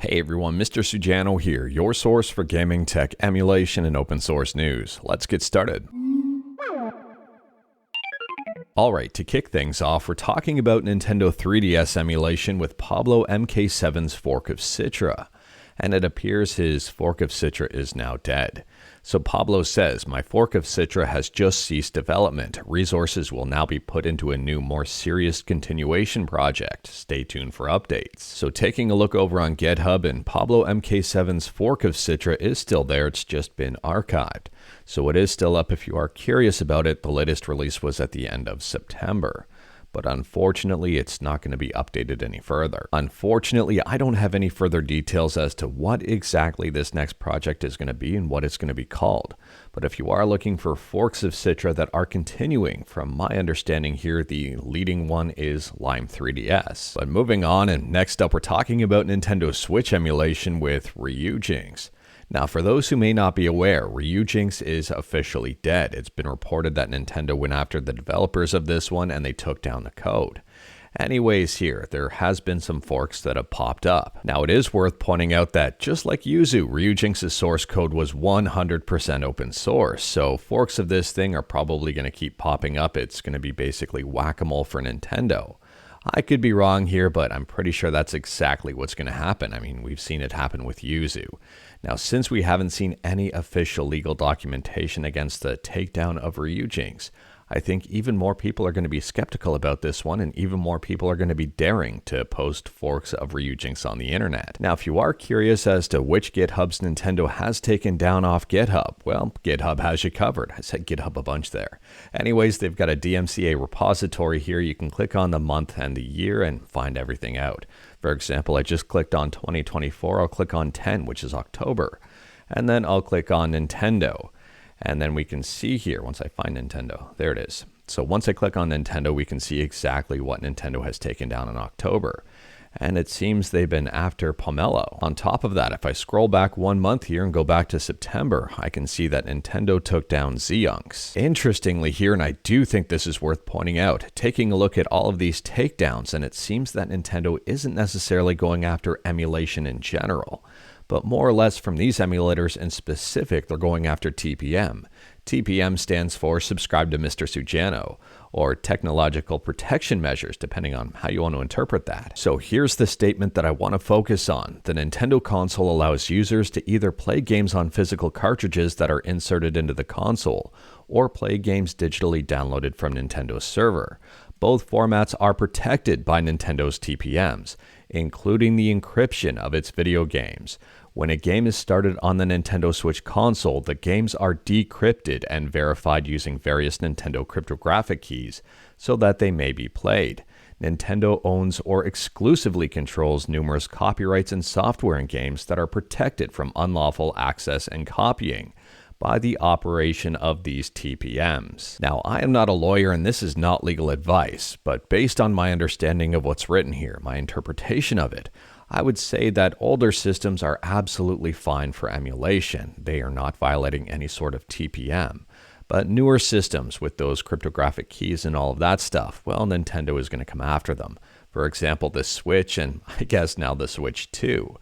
Hey everyone, Mr. Sujano here, your source for gaming, tech, emulation, and open source news. Let's get started. Alright, to kick things off, we're talking about Nintendo 3DS emulation with PabloMK7's fork of Citra. And it appears his fork of Citra is now dead. So Pablo says, my fork of Citra has just ceased development. Resources will now be put into a new, more serious continuation project. Stay tuned for updates. So taking a look over on GitHub, and PabloMK7's fork of Citra is still there, it's just been archived. So it is still up if you are curious about it. The latest release was at the end of September. But unfortunately, it's not going to be updated any further. Unfortunately, I don't have any further details as to what exactly this next project is going to be and what it's going to be called. But if you are looking for forks of Citra that are continuing, from my understanding here, the leading one is Lime 3DS. But moving on, and next up, we're talking about Nintendo Switch emulation with Ryujinx. Now, for those who may not be aware, Ryujinx is officially dead. It's been reported that Nintendo went after the developers of this one and they took down the code. Anyways, here, there has been some forks that have popped up. Now, it is worth pointing out that just like Yuzu, Ryujinx's source code was 100% open source, so forks of this thing are probably going to keep popping up. It's going to be basically whack-a-mole for Nintendo. I could be wrong here, but I'm pretty sure that's exactly what's going to happen. I mean, we've seen it happen with Yuzu. Now, since we haven't seen any official legal documentation against the takedown of Ryujinx, I think even more people are going to be skeptical about this one, and even more people are going to be daring to post forks of Ryujinx on the internet. Now, if you are curious as to which GitHubs Nintendo has taken down off GitHub, well, GitHub has you covered. I said GitHub a bunch there. Anyways, they've got a DMCA repository here. You can click on the month and the year and find everything out. For example, I just clicked on 2024. I'll click on 10, which is October. And then I'll click on Nintendo. And then we can see here, once I find Nintendo, there it is. So once I click on Nintendo, we can see exactly what Nintendo has taken down in October. And it seems they've been after Pomelo. On top of that, if I scroll back 1 month here and go back to September, I can see that Nintendo took down Ryujinx. Interestingly here, and I do think this is worth pointing out, taking a look at all of these takedowns, and it seems that Nintendo isn't necessarily going after emulation in general. But more or less from these emulators in specific, they're going after TPM. TPM stands for Subscribe to Mr. Sujano, or Technological Protection Measures, depending on how you want to interpret that. So here's the statement that I want to focus on. The Nintendo console allows users to either play games on physical cartridges that are inserted into the console, or play games digitally downloaded from Nintendo's server. Both formats are protected by Nintendo's TPMs, including the encryption of its video games. When a game is started on the Nintendo Switch console, the games are decrypted and verified using various Nintendo cryptographic keys so that they may be played. Nintendo owns or exclusively controls numerous copyrights and software in games that are protected from unlawful access and copying by the operation of these TPMs. Now, I am not a lawyer and this is not legal advice, but based on my understanding of what's written here, my interpretation of it, I would say that older systems are absolutely fine for emulation. They are not violating any sort of TPM. But newer systems with those cryptographic keys and all of that stuff, well, Nintendo is going to come after them. For example, the Switch, and I guess now the Switch 2.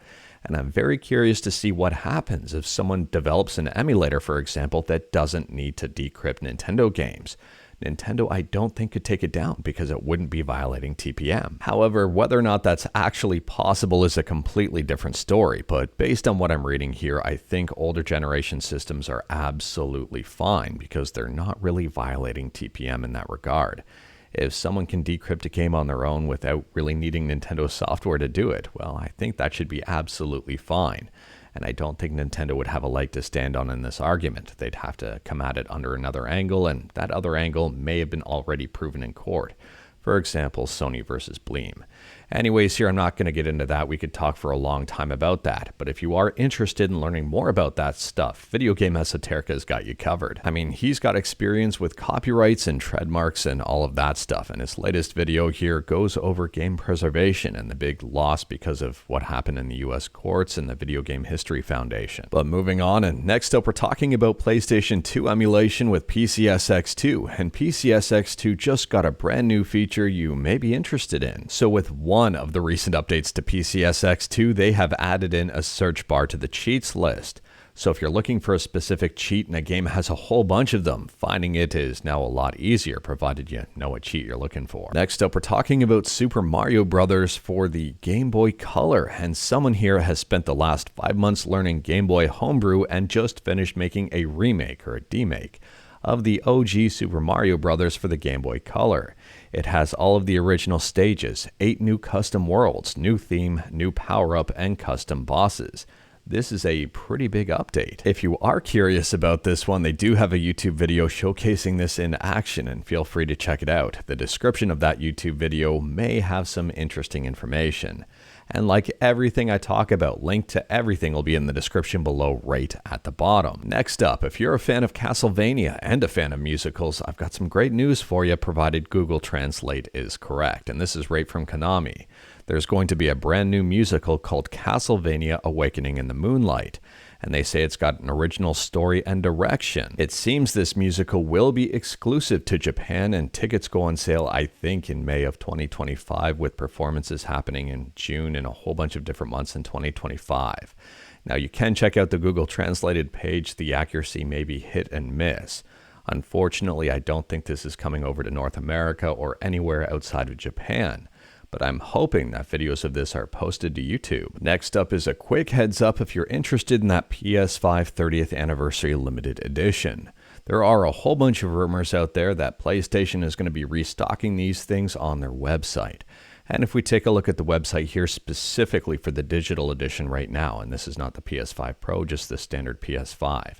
And I'm very curious to see what happens if someone develops an emulator, for example, that doesn't need to decrypt Nintendo games. Nintendo, I don't think, could take it down because it wouldn't be violating TPM. However, whether or not that's actually possible is a completely different story, but based on what I'm reading here, I think older generation systems are absolutely fine because they're not really violating TPM in that regard. If someone can decrypt a game on their own without really needing Nintendo software to do it, well, I think that should be absolutely fine. And I don't think Nintendo would have a leg to stand on in this argument. They'd have to come at it under another angle, and that other angle may have been already proven in court. For example, Sony versus Bleem. Anyways, here I'm not going to get into that. We could talk for a long time about that. But if you are interested in learning more about that stuff, Video Game Esoterica has got you covered. I mean, he's got experience with copyrights and trademarks and all of that stuff. And his latest video here goes over game preservation and the big loss because of what happened in the US courts and the Video Game History Foundation. But moving on, and next up we're talking about PlayStation 2 emulation with PCXS2. And PCXS2 just got a brand new feature you may be interested in. So with one of the recent updates to PCXS2, they have added in a search bar to the cheats list. So if you're looking for a specific cheat and a game has a whole bunch of them, finding it is now a lot easier, provided you know what cheat you're looking for. Next up, we're talking about Super Mario Bros. For the Game Boy Color, and someone here has spent the last 5 months learning Game Boy homebrew and just finished making a remake or a demake of the OG Super Mario Bros. For the Game Boy Color. It has all of the original stages, 8 new custom worlds, new theme, new power-up, and custom bosses. This is a pretty big update. If you are curious about this one, they do have a YouTube video showcasing this in action, and feel free to check it out. The description of that YouTube video may have some interesting information. And like everything I talk about, link to everything will be in the description below right at the bottom. Next up, if you're a fan of Castlevania and a fan of musicals, I've got some great news for you, provided Google Translate is correct. And this is right from Konami. There's going to be a brand new musical called Castlevania Awakening in the Moonlight, and they say it's got an original story and direction. It seems this musical will be exclusive to Japan, and tickets go on sale, I think, in May of 2025, with performances happening in June and a whole bunch of different months in 2025. Now, you can check out the Google Translated page. The accuracy may be hit and miss. Unfortunately, I don't think this is coming over to North America or anywhere outside of Japan, but I'm hoping that videos of this are posted to YouTube. Next up is a quick heads up if you're interested in that PS5 30th Anniversary Limited Edition. There are a whole bunch of rumors out there that PlayStation is going to be restocking these things on their website. And if we take a look at the website here specifically for the digital edition right now, and this is not the PS5 Pro, just the standard PS5,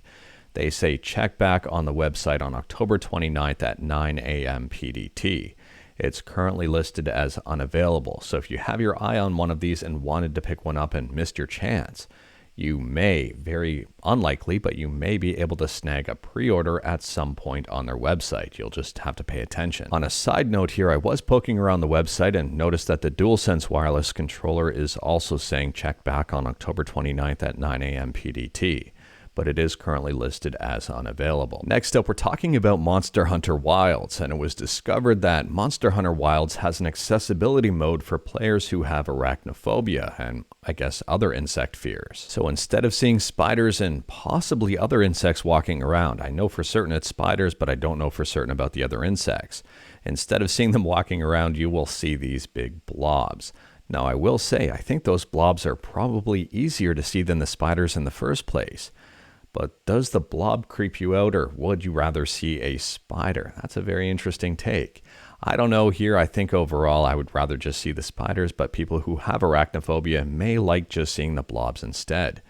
they say check back on the website on October 29th at 9 a.m. PDT. It's currently listed as unavailable, so if you have your eye on one of these and wanted to pick one up and missed your chance, you may, very unlikely, but you may be able to snag a pre-order at some point on their website. You'll just have to pay attention. On a side note here, I was poking around the website and noticed that the DualSense wireless controller is also saying check back on October 29th at 9 a.m. PDT. But it is currently listed as unavailable. Next up, we're talking about Monster Hunter Wilds, and it was discovered that Monster Hunter Wilds has an accessibility mode for players who have arachnophobia and, I guess, other insect fears. So instead of seeing spiders and possibly other insects walking around, I know for certain it's spiders, but I don't know for certain about the other insects. Instead of seeing them walking around, you will see these big blobs. Now, I will say, I think those blobs are probably easier to see than the spiders in the first place. But does the blob creep you out, or would you rather see a spider? That's a very interesting take. I don't know here. I think overall I would rather just see the spiders, but people who have arachnophobia may like just seeing the blobs instead.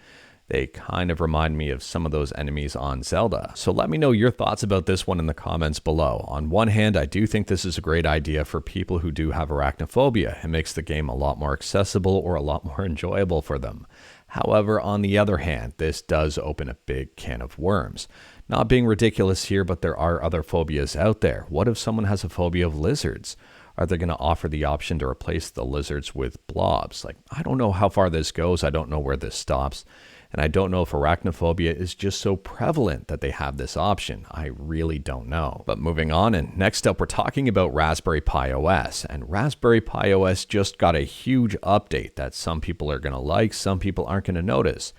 They kind of remind me of some of those enemies on Zelda. So let me know your thoughts about this one in the comments below. On one hand, I do think this is a great idea for people who do have arachnophobia. It makes the game a lot more accessible or a lot more enjoyable for them. However, on the other hand, this does open a big can of worms. Not being ridiculous here, but there are other phobias out there. What if someone has a phobia of lizards? Are they going to offer the option to replace the lizards with blobs? Like, I don't know how far this goes. I don't know where this stops. And I don't know if arachnophobia is just so prevalent that they have this option. I really don't know. But moving on, and next up, we're talking about Raspberry Pi OS. And Raspberry Pi OS just got a huge update that some people are going to like, some people aren't going to notice,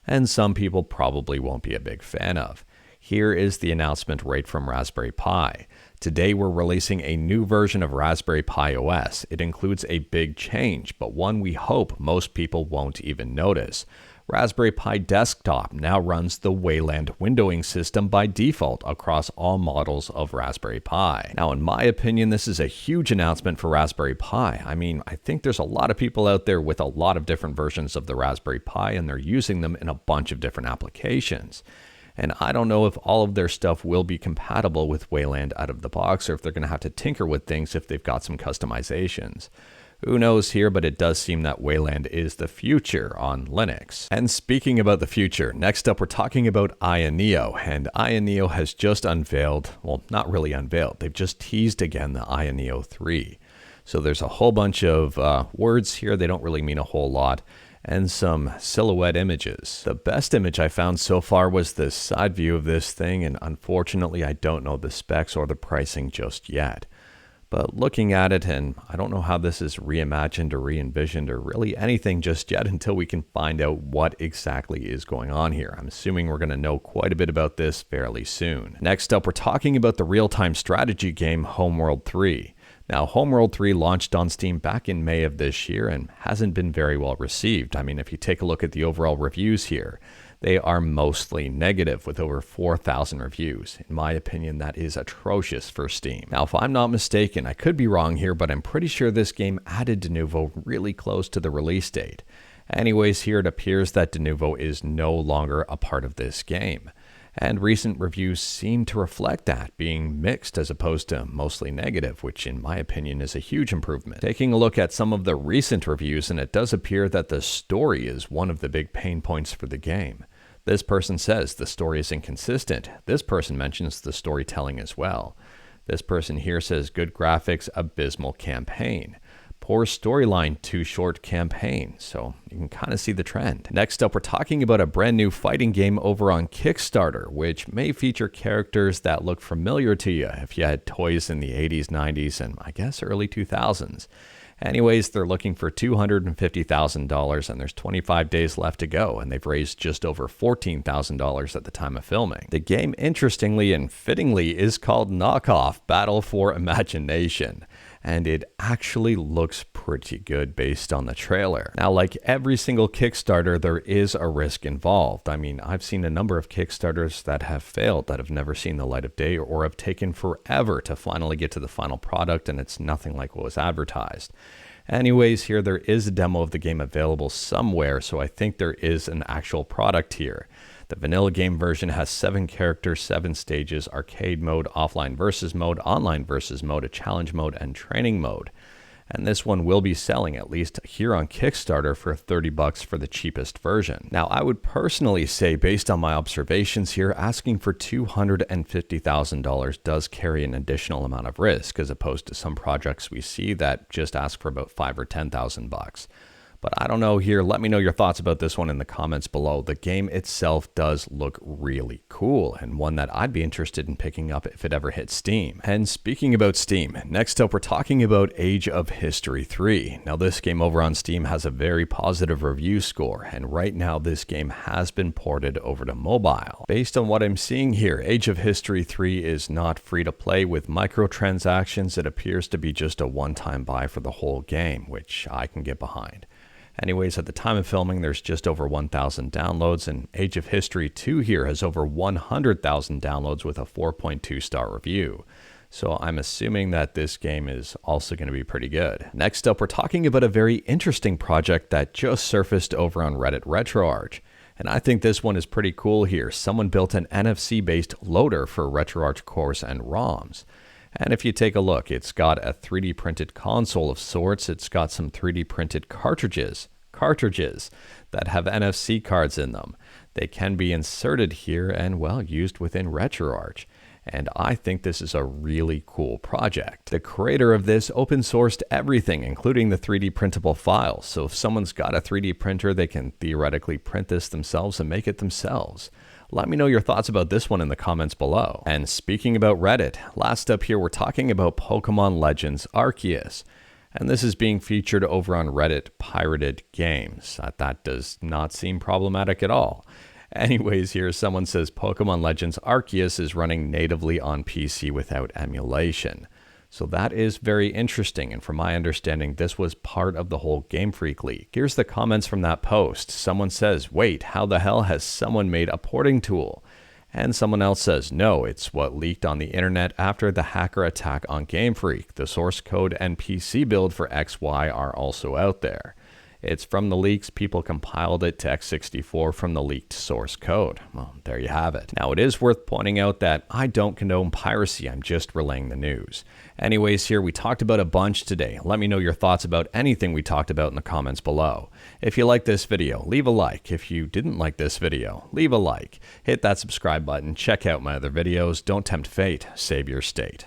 and some people probably won't be a big fan of. Here is the announcement right from Raspberry Pi. Today we're releasing a new version of Raspberry Pi OS. It includes a big change, but one we hope most people won't even notice. Raspberry Pi Desktop now runs the Wayland windowing system by default across all models of Raspberry Pi. Now, in my opinion, this is a huge announcement for Raspberry Pi. I mean, I think there's a lot of people out there with a lot of different versions of the Raspberry Pi, and they're using them in a bunch of different applications. And I don't know if all of their stuff will be compatible with Wayland out of the box, or if they're going to have to tinker with things if they've got some customizations. Who knows here, but it does seem that Wayland is the future on Linux. And speaking about the future, next up we're talking about Ayaneo, and Ayaneo has just unveiled, well, not really unveiled, they've just teased again the Ayaneo 3. So there's a whole bunch of words here, they don't really mean a whole lot, and some silhouette images. The best image I found so far was the side view of this thing, and unfortunately I don't know the specs or the pricing just yet. But looking at it, and I don't know how this is reimagined or re-envisioned or really anything just yet until we can find out what exactly is going on here. I'm assuming we're going to know quite a bit about this fairly soon. Next up, we're talking about the real-time strategy game Homeworld 3. Now, Homeworld 3 launched on Steam back in May of this year and hasn't been very well received. I mean, if you take a look at the overall reviews here, they are mostly negative with over 4,000 reviews. In my opinion, that is atrocious for Steam. Now, if I'm not mistaken, I could be wrong here, but I'm pretty sure this game added Denuvo really close to the release date. Anyways, here it appears that Denuvo is no longer a part of this game. And recent reviews seem to reflect that, being mixed as opposed to mostly negative, which in my opinion is a huge improvement. Taking a look at some of the recent reviews, and it does appear that the story is one of the big pain points for the game. This person says the story is inconsistent. This person mentions the storytelling as well. This person here says good graphics, abysmal campaign. Poor storyline, too short campaign. So you can kind of see the trend. Next up, we're talking about a brand new fighting game over on Kickstarter, which may feature characters that look familiar to you if you had toys in the 80s, 90s, and I guess early 2000s. Anyways, they're looking for $250,000 and there's 25 days left to go, and they've raised just over $14,000 at the time of filming. The game, interestingly and fittingly, is called Knockoff Battle for Imagination, and it actually looks pretty good based on the trailer. Now, like every single Kickstarter, there is a risk involved. I mean, I've seen a number of Kickstarters that have failed, that have never seen the light of day, or have taken forever to finally get to the final product, and it's nothing like what was advertised. Anyways, here there is a demo of the game available somewhere, so I think there is an actual product here. The vanilla game version has 7 characters, 7 stages, arcade mode, offline versus mode, online versus mode, a challenge mode, and training mode. And this one will be selling, at least here on Kickstarter, for $30 for the cheapest version. Now, I would personally say, based on my observations here, asking for $250,000 does carry an additional amount of risk, as opposed to some projects we see that just ask for about $5,000 or $10,000. But I don't know here. Let me know your thoughts about this one in the comments below. The game itself does look really cool, and one that I'd be interested in picking up if it ever hits Steam. And speaking about Steam, next up we're talking about Age of History 3. Now, this game over on Steam has a very positive review score, and right now this game has been ported over to mobile. Based on what I'm seeing here, Age of History 3 is not free to play with microtransactions. It appears to be just a one-time buy for the whole game, which I can get behind. Anyways, at the time of filming, there's just over 1,000 downloads, and Age of History 2 here has over 100,000 downloads with a 4.2 star review. So I'm assuming that this game is also going to be pretty good. Next up, we're talking about a very interesting project that just surfaced over on Reddit RetroArch. And I think this one is pretty cool here. Someone built an NFC-based loader for RetroArch cores and ROMs. And if you take a look, it's got a 3D printed console of sorts. It's got some 3D printed cartridges that have NFC cards in them. They can be inserted here and, well, used within RetroArch. And I think this is a really cool project. The creator of this open sourced everything, including the 3D printable files. So if someone's got a 3D printer, they can theoretically print this themselves and make it themselves. Let me know your thoughts about this one in the comments below. And speaking about Reddit, last up here we're talking about Pokemon Legends Arceus. And this is being featured over on Reddit Pirated Games. That does not seem problematic at all. Anyways, here someone says Pokemon Legends Arceus is running natively on PC without emulation. So that is very interesting, and from my understanding, this was part of the whole Game Freak leak. Here's the comments from that post. Someone says, wait, how the hell has someone made a porting tool? And someone else says, no, it's what leaked on the internet after the hacker attack on Game Freak. The source code and PC build for XY are also out there. It's from the leaks. People compiled it to x64 from the leaked source code. Well, there you have it. Now, it is worth pointing out that I don't condone piracy. I'm just relaying the news. Anyways, here we talked about a bunch today. Let me know your thoughts about anything we talked about in the comments below. If you like this video, leave a like. If you didn't like this video, leave a like. Hit that subscribe button. Check out my other videos. Don't tempt fate. Save your state.